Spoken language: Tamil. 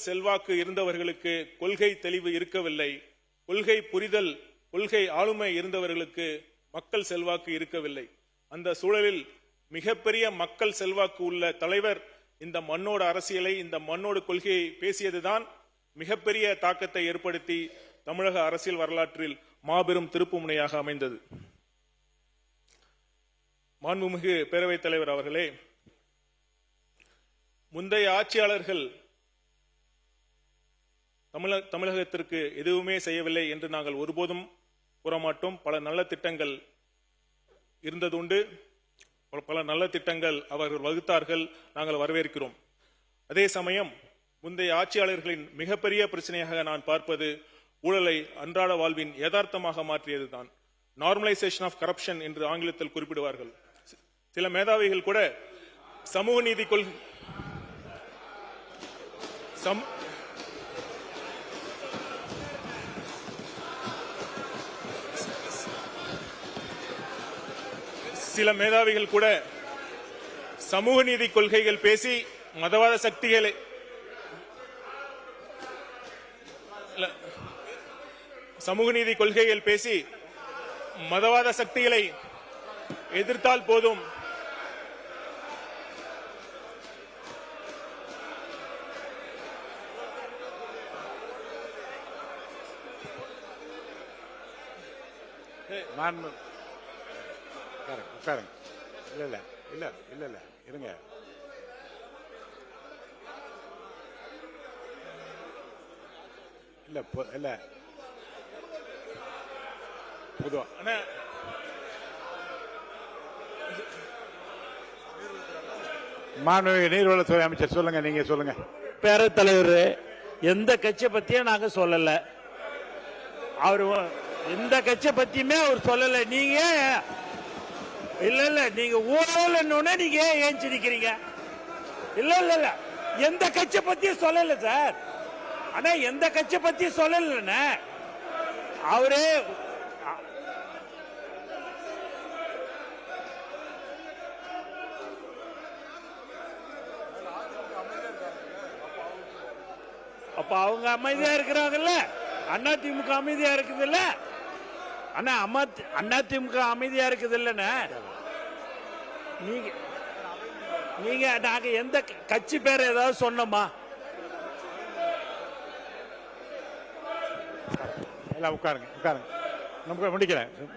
செல்வாக்கு இருந்தவர்களுக்கு கொள்கை தெளிவு இருக்கவில்லை, கொள்கை புரிதல், கொள்கை ஆளுமை இருந்தவர்களுக்கு மக்கள் செல்வாக்கு இருக்கவில்லை. அந்த சூழலில் மிகப்பெரிய மக்கள் செல்வாக்கு உள்ள தலைவர் இந்த மண்ணோட அரசியலை, இந்த மண்ணோடு கொள்கையை பேசியதுதான் மிகப்பெரிய தாக்கத்தை ஏற்படுத்தி தமிழக அரசியல் வரலாற்றில் மாபெரும் திருப்பு முனையாக அமைந்தது. மாண்புமிகு பேரவைத் தலைவர் அவர்களே, முந்தைய ஆட்சியாளர்கள் தமிழகத்திற்கு எதுவுமே செய்யவில்லை என்று நாங்கள் ஒருபோதும் கூறமாட்டோம். பல நல்ல திட்டங்கள் இருந்ததுண்டு, பல நல்ல திட்டங்கள் அவர்கள் வகுத்தார்கள், நாங்கள் வரவேற்கிறோம். அதே சமயம் முந்தைய ஆட்சியாளர்களின் மிகப்பெரிய பிரச்சனையாக நான் பார்ப்பது ஊழலை அன்றாட வாழ்வின் யதார்த்தமாக மாற்றியதுதான். நார்மலைசேஷன் ஆஃப் கரப்ஷன் என்று ஆங்கிலத்தில் குறிப்பிடுவார்கள். சில மேதாவிகள் கூட சமூக நீதி கொள்கை சில மேதாவிகள் கூட சமூக நீதி கொள்கைகள் பேசி மதவாத சக்திகளை சமூக நீதி கொள்கைகள் பேசி மதவாத சக்திகளை எதிர்த்தால் போதும், இருங்க. இல்ல பொதுவா மாண்புமிகு நீர்வளத்துறை அமைச்சர் சொல்லுங்க. நீங்க சொல்லுங்க. பேரவைத் தலைவர், எந்த கட்சியை பத்தியும் நாங்க சொல்லல. அவரு எந்த கட்சியை பத்தியுமே அவர் சொல்லல. நீங்க இல்ல நீங்க ஊழல் நீங்க ஏன் நிக்கிறீங்க? இல்ல எந்த கட்சியை பத்தியும் சொல்லல சார். ஆனா எந்த கட்சியை பத்தியும் சொல்லல. அவரே அப்ப அவங்க அமைதியா இருக்கிறாங்கல்ல, அதிமுக அமைதியா இருக்குது இல்ல, அண்ணா அதிமுக அமைதியா இருக்குது இல்லன்னு நீங்க நாங்க எந்த கட்சி பேர் ஏதாவது சொன்னோமா? உட்காருங்க, நமக்கு முடிக்கிறேன்.